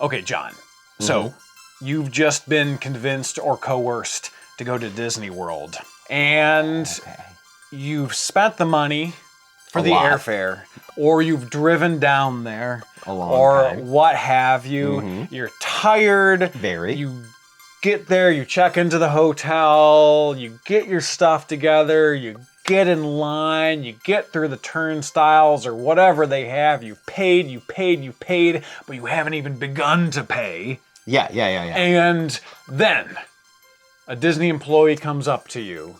Okay, John. So you've just been convinced or coerced to go to Disney World. And you've spent the money for the airfare, or you've driven down there, or what have you. You're tired. Very. You get there, you check into the hotel, you get your stuff together, you get in line, you get through the turnstiles or whatever they have. You've paid, but you haven't even begun to pay. Yeah. And then a Disney employee comes up to you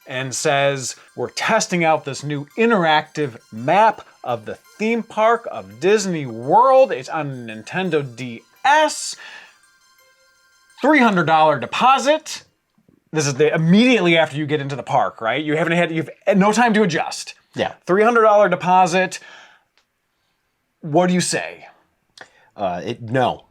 and says, we're testing out this new interactive map of the theme park of Disney World. It's on Nintendo DS. $300 deposit. This is immediately after you get into the park, right? You've no time to adjust. Yeah. $300 deposit. What do you say? No.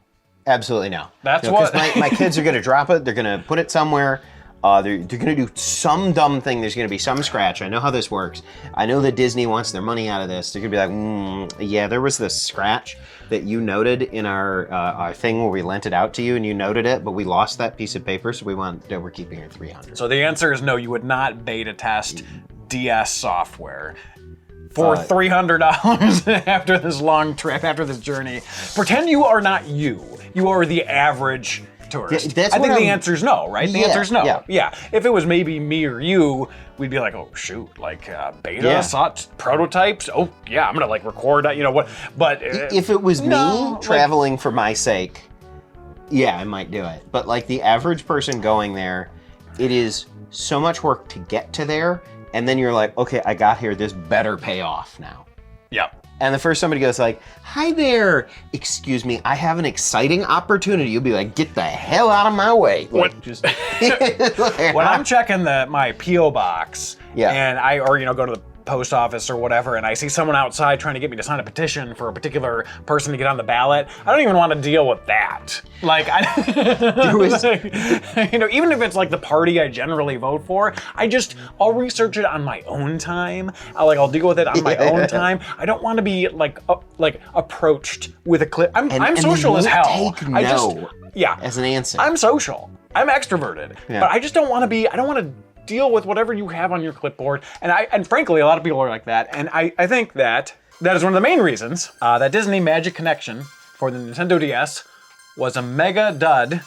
Absolutely no. That's what... Because my kids are going to drop it. They're going to put it somewhere. They're going to do some dumb thing. There's going to be some scratch. I know how this works. I know that Disney wants their money out of this. They're going to be like, yeah, there was this scratch that you noted in our thing where we lent it out to you, and you noted it, but we lost that piece of paper, so we're keeping your $300. So the answer is no, you would not beta test DS software for $300 after this long trip, after this journey. Pretend you are not you. You are the average tourist. I think the answer is no, right? The answer is no. Yeah. If it was maybe me or you, we'd be like, oh shoot, like beta, prototypes. Oh yeah, I'm gonna like record that. You know what? But if it was me traveling for my sake, yeah, I might do it. But like the average person going there, it is so much work to get to there, and then you're like, okay, I got here. This better pay off now. Yep. And the first somebody goes like, hi there, excuse me, I have an exciting opportunity. You'll be like, get the hell out of my way. Like, when I'm checking my P.O. box, and go to the post office or whatever, and I see someone outside trying to get me to sign a petition for a particular person to get on the ballot, I don't even want to deal with that. Like, even if it's like the party I generally vote for, I'll research it on my own time. I'll deal with it on my own time. I don't want to be like approached with a clip. I'm social as hell. Take no as an answer. I'm social. I'm extroverted, but I just don't want to. I don't want to deal with whatever you have on your clipboard. And frankly, a lot of people are like that. And I think that is one of the main reasons that Disney Magic Connection for the Nintendo DS was a mega dud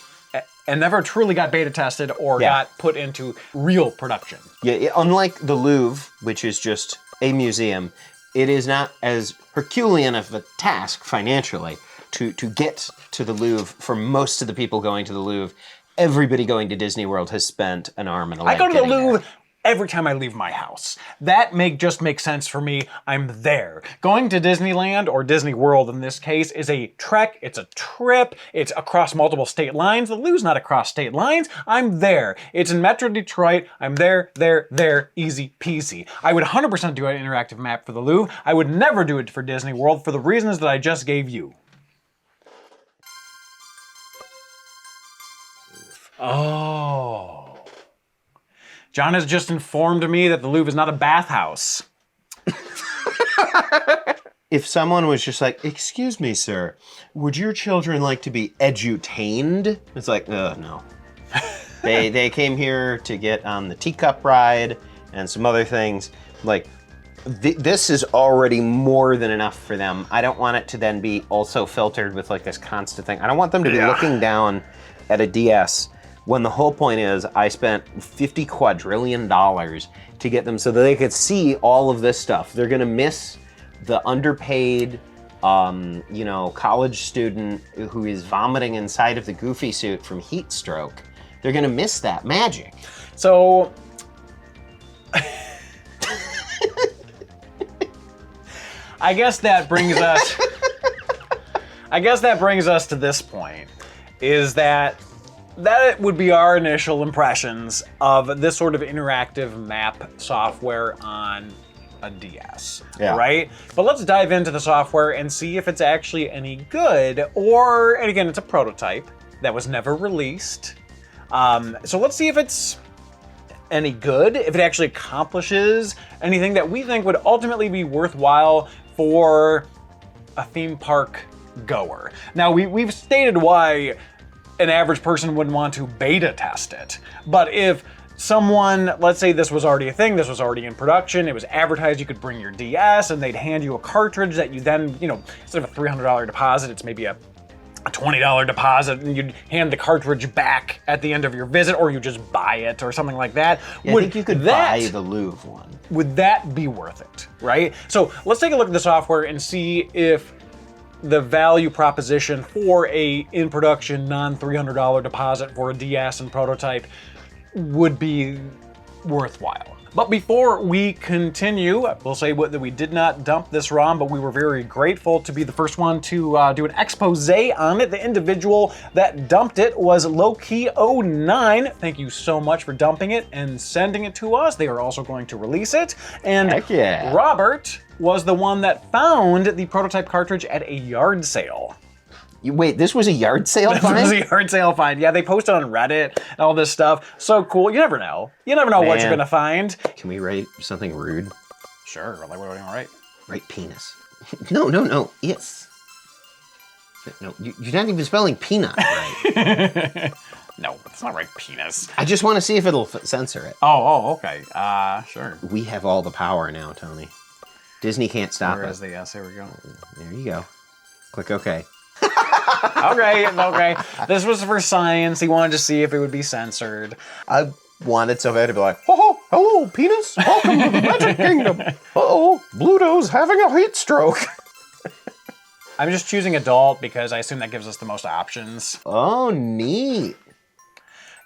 and never truly got beta tested or got put into real production. Yeah, unlike the Louvre, which is just a museum, it is not as Herculean of a task financially to get to the Louvre for most of the people going to the Louvre. Everybody going to Disney World has spent an arm and a leg. I go to the Louvre every time I leave my house. That just makes sense for me. I'm there. Going to Disneyland, or Disney World in this case, is a trek. It's a trip. It's across multiple state lines. The Lou's not across state lines. I'm there. It's in Metro Detroit. I'm there, easy peasy. I would 100% do an interactive map for the Louvre. I would never do it for Disney World for the reasons that I just gave you. Oh. John has just informed me that the Louvre is not a bathhouse. If someone was just like, excuse me, sir, would your children like to be edutained? It's like, no. They came here to get on the teacup ride and some other things. Like, this is already more than enough for them. I don't want it to then be also filtered with like this constant thing. I don't want them to be looking down at a DS when the whole point is I spent $50 quadrillion to get them so that they could see all of this stuff. They're gonna miss the underpaid, college student who is vomiting inside of the Goofy suit from heat stroke. They're gonna miss that magic. So, I guess that brings us to this point, is that would be our initial impressions of this sort of interactive map software on a DS, right? But let's dive into the software and see if it's actually any good, and again, it's a prototype that was never released. So let's see if it's any good, if it actually accomplishes anything that we think would ultimately be worthwhile for a theme park goer. Now, we've stated why an average person wouldn't want to beta test it. But if someone, let's say this was already a thing, this was already in production, it was advertised you could bring your DS and they'd hand you a cartridge that you then, instead of a $300 deposit, it's maybe a $20 deposit, and you'd hand the cartridge back at the end of your visit, or you just buy it or something like that. Yeah, I think you could buy the Louvre one. Would that be worth it, right? So let's take a look at the software and see if the value proposition for a in-production non-$300 deposit for a DS and prototype would be worthwhile. But before we continue, we'll say that we did not dump this ROM, but we were very grateful to be the first one to do an expose on it. The individual that dumped it was Lowkey09. Thank you so much for dumping it and sending it to us. They are also going to release it. And Heck yeah. Robert was the one that found the prototype cartridge at a yard sale. Wait, this was a yard sale find? This was a yard sale find. Yeah, they posted on Reddit and all this stuff. So cool. You never know. You never know what you're gonna find. Can we write something rude? Sure. Like, what do you want to write? Write penis. No. Yes. No, you're not even spelling peanut right. No, it's not right. Penis. I just want to see if it'll censor it. Oh, okay. Sure. We have all the power now, Tony. Disney can't stop Where it. is the yes? Here we go. There you go. Click OK. Okay. This was for science. He wanted to see if it would be censored. I wanted so bad to be like, oh, hello, penis. Welcome to the Magic Kingdom. Uh-oh, Bluto's having a heat stroke. I'm just choosing adult because I assume that gives us the most options. Oh, neat.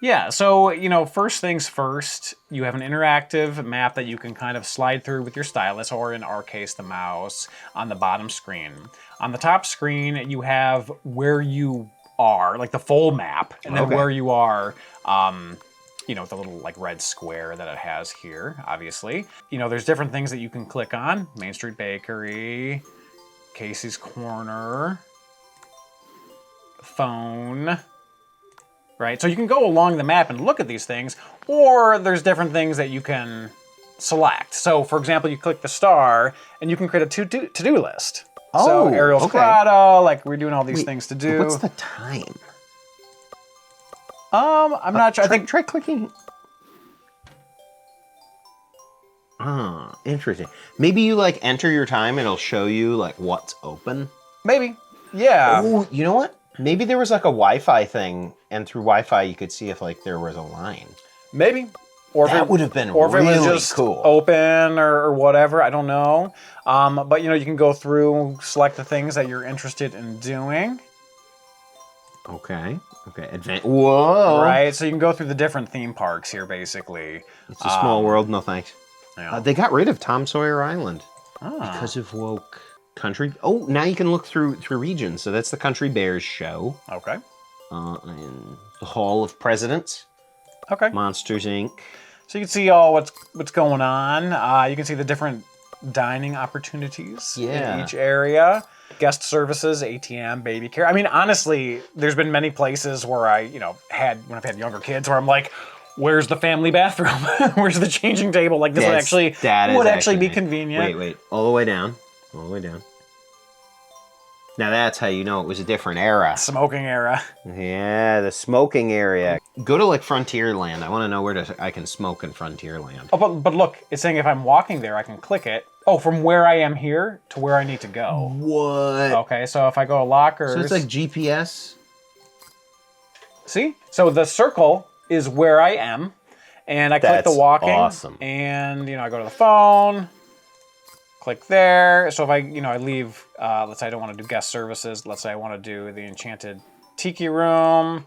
Yeah, so, first things first, you have an interactive map that you can kind of slide through with your stylus, or in our case, the mouse, on the bottom screen. On the top screen, you have where you are, like the full map, and then where you are, the little like red square that it has here, obviously. There's different things that you can click on. Main Street Bakery, Casey's Corner, phone. Right, so you can go along the map and look at these things, or there's different things that you can select. So, for example, you click the star, and you can create a to-do list. Oh, so Ariel's okay. Grotto, like we're doing all these things to do. What's the time? I'm not sure. I think try clicking. Interesting. Maybe you like enter your time, and it'll show you like what's open. maybe, yeah. Oh, you know what? Maybe there was like a Wi-Fi thing, and through Wi-Fi you could see if like there was a line. Maybe. Or that would have been or really if it was just cool. Open or whatever, I don't know. But you can go through, select the things that you're interested in doing. Okay. Whoa. Right, so you can go through the different theme parks here, basically. It's a small world. No thanks. Yeah. They got rid of Tom Sawyer Island Ah. because of woke country. Oh, now you can look through regions. So that's the Country Bears show. Okay. And the Hall of Presidents. Okay. Monsters Inc. So you can see all what's going on. You can see the different dining opportunities in each area. Guest services, ATM, baby care. I mean, honestly, there's been many places where when I've had younger kids, where I'm like, where's the family bathroom? Where's the changing table? Like this would actually be nice. convenient. Wait, all the way down. Now that's how you know it was a different era. Smoking era. Yeah, the smoking area. Go to like Frontierland. I want to know where I can smoke in Frontierland. Oh, but look, it's saying if I'm walking there, I can click it. Oh, from where I am here to where I need to go. What? Okay, so if I go to lockers. So it's like GPS? See? So the circle is where I am, and I click the walking. Awesome. And, I go to the phone, click there. So if I leave, let's say I don't want to do guest services. Let's say I want to do the Enchanted Tiki Room.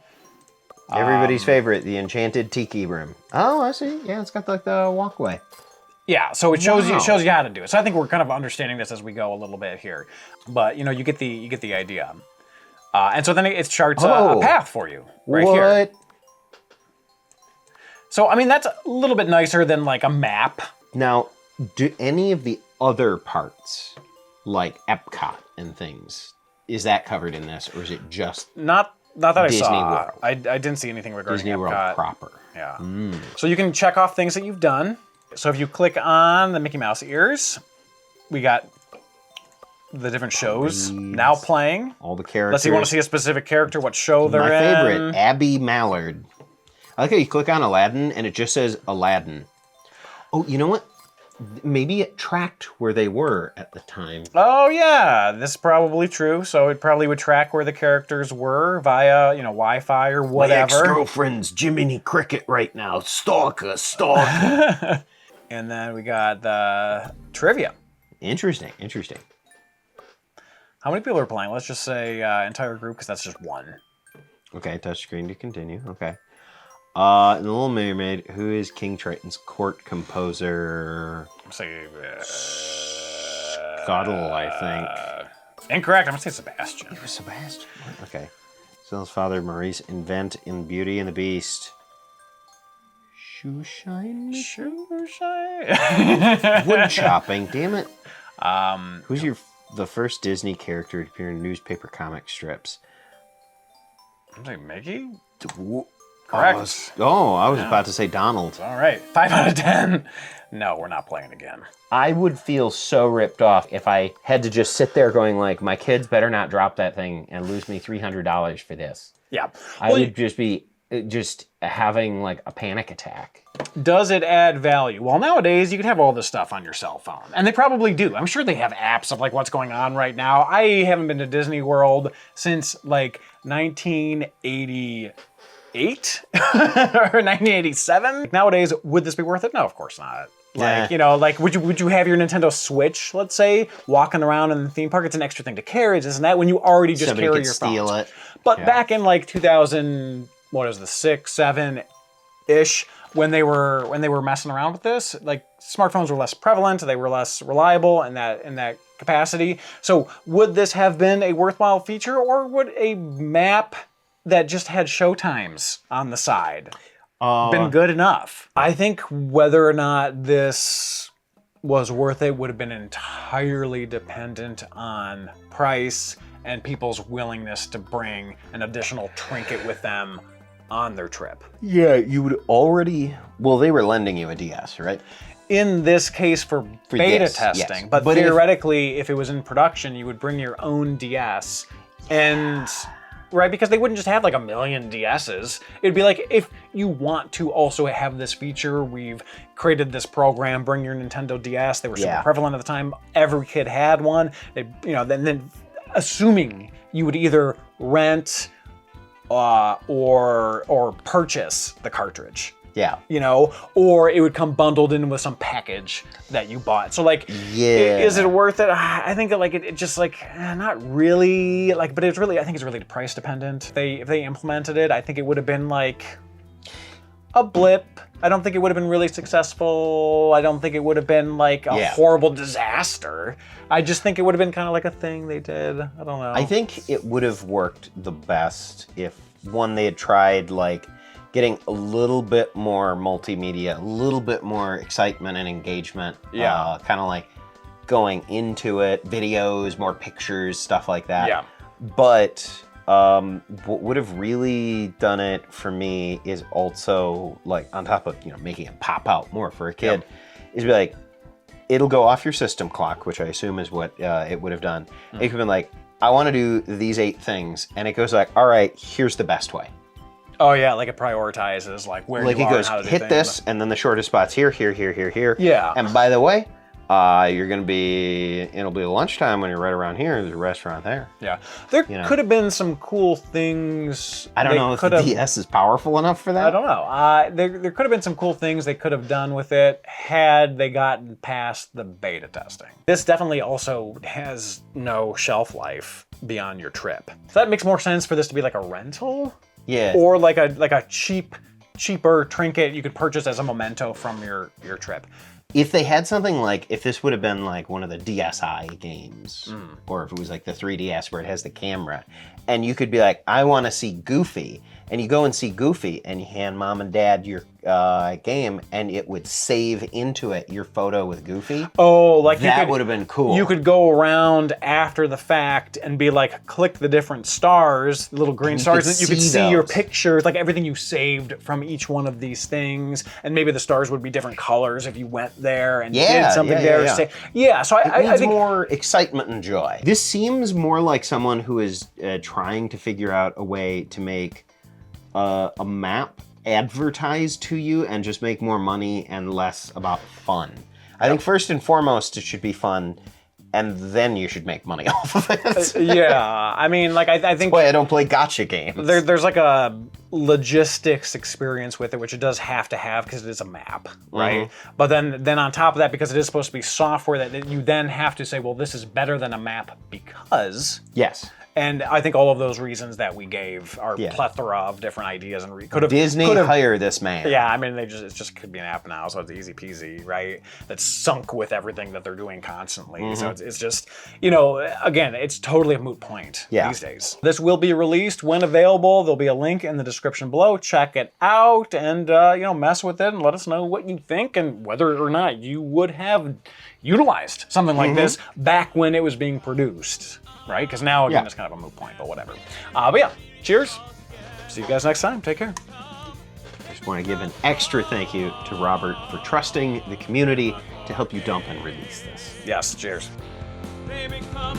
Everybody's favorite, the Enchanted Tiki Room. Oh, I see. Yeah, it's got like the walkway. Yeah, so it shows you how to do it. So I think we're kind of understanding this as we go a little bit here, but you get the idea. And so then it charts a path for you right here. So I mean that's a little bit nicer than like a map. Now, do any of the other parts, like Epcot and things, is that covered in this, or is it just not that Disney I saw? World? I didn't see anything regarding Disney World Epcot. proper? Yeah. So you can check off things that you've done. So if you click on the Mickey Mouse ears, we got the different shows now playing. All the characters. Let's see, you want to see a specific character, what show they're My in? favorite, Abby Mallard. I like how you click on Aladdin and it just says Aladdin. Oh, you know what? Maybe it tracked where they were at the time. Oh yeah, this is probably true. So it probably would track where the characters were via, Wi-Fi or whatever. My ex-girlfriend's Jiminy Cricket right now. Stalker, stalker. And then we got the trivia. Interesting. How many people are playing? Let's just say entire group, because that's just one. Okay, touchscreen to continue. Okay. The Little Mermaid, who is King Triton's court composer? Say Scuttle, I think. Incorrect. I'm gonna say Sebastian. Sebastian. Okay. Zill's father, Maurice, invent in Beauty and the Beast. Shoeshine? Wood chopping. Damn it. Who's the first Disney character to appear in newspaper comic strips? I'm saying Mickey. Correct. I was about to say Donald. All right, 5 out of 10. No, we're not playing again. I would feel so ripped off if I had to just sit there going like, my kids better not drop that thing and lose me $300 for this. Yeah. I would just be having like a panic attack. Does it add value? Well, nowadays you can have all this stuff on your cell phone, and they probably do. I'm sure they have apps of like what's going on right now. I haven't been to Disney World since like 1988 or 1987. Nowadays, would this be worth it? No, of course not. Like, would you have your Nintendo Switch, let's say, walking around in the theme park? It's an extra thing to carry, isn't that? When you already just Somebody carry could your steal phones. it. But back in like 2000, what is the 6, 7-ish, when they were messing around with this, like smartphones were less prevalent, they were less reliable in that capacity. So would this have been a worthwhile feature, or would a map that just had showtimes on the side been good enough? I think whether or not this was worth it would have been entirely dependent on price and people's willingness to bring an additional trinket with them on their trip. Yeah, you would already... Well, they were lending you a DS, right? In this case for beta this, testing, yes. but But theoretically, if it was in production, you would bring your own DS and... Right, because they wouldn't just have like a million DSs. It'd be like, if you want to also have this feature, we've created this program, bring your Nintendo DS. They were super prevalent at the time. Every kid had one. Then assuming you would either rent or purchase the cartridge. Yeah. Or it would come bundled in with some package that you bought. So like, is it worth it? I think that like it just like not really like, but it's really, I think it's really price dependent. If they implemented it, I think it would have been like a blip. I don't think it would have been really successful. I don't think it would have been like a horrible disaster. I just think it would have been kind of like a thing they did. I don't know. I think it would have worked the best if they had tried like getting a little bit more multimedia, a little bit more excitement and engagement. Yeah. Kind of like going into it, videos, more pictures, stuff like that. Yeah. But what would have really done it for me is also like on top of, making it pop out more for a kid, is be like, it'll go off your system clock, which I assume is what it would have done. It could have been like, I want to do these 8 things. And it goes like, all right, here's the best way. Oh yeah, like it prioritizes like where like you it are goes, and how to do hit things. this, and then the shortest spots here. Yeah. And by the way, you're gonna be, it'll be lunchtime when you're right around here. There's a restaurant there. Yeah. There could have been some cool things. I don't know if the DS is powerful enough for that. I don't know. There could have been some cool things they could have done with it had they gotten past the beta testing. This definitely also has no shelf life beyond your trip. So that makes more sense for this to be like a rental. Yeah. Or like a cheaper trinket you could purchase as a memento from your trip. If they had something like, if this would have been like one of the DSi games, or if it was like the 3DS where it has the camera, and you could be like, I want to see Goofy, and you go and see Goofy, and you hand mom and dad your game, and it would save into it your photo with Goofy. Oh, like that would have been cool. You could go around after the fact and be like, click the different stars, the little green stars, and you could see your pictures, like everything you saved from each one of these things, and maybe the stars would be different colors if you went there and did something there. So I think more excitement and joy. This seems more like someone who is trying to figure out a way to make a map advertise to you and just make more money and less about fun. I think first and foremost it should be fun, and then you should make money off of it. I mean, like I think that's why I don't play gotcha games. There's like a logistics experience with it, which it does have to have because it is a map, right? But then on top of that, because it is supposed to be software, that you then have to say, well, this is better than a map because And I think all of those reasons that we gave are plethora of different ideas and could have Disney hire this man. Yeah, I mean it just could be an app now, so it's easy peasy, right? That's sunk with everything that they're doing constantly. So it's just, again, it's totally a moot point these days. This will be released when available. There'll be a link in the description below. Check it out and mess with it and let us know what you think and whether or not you would have utilized something like this back when it was being produced. Right? Because now, again, it's kind of a moot point, but whatever. But yeah, cheers. See you guys next time. Take care. I just want to give an extra thank you to Robert for trusting the community to help you dump and release this. Yes, cheers. Baby, come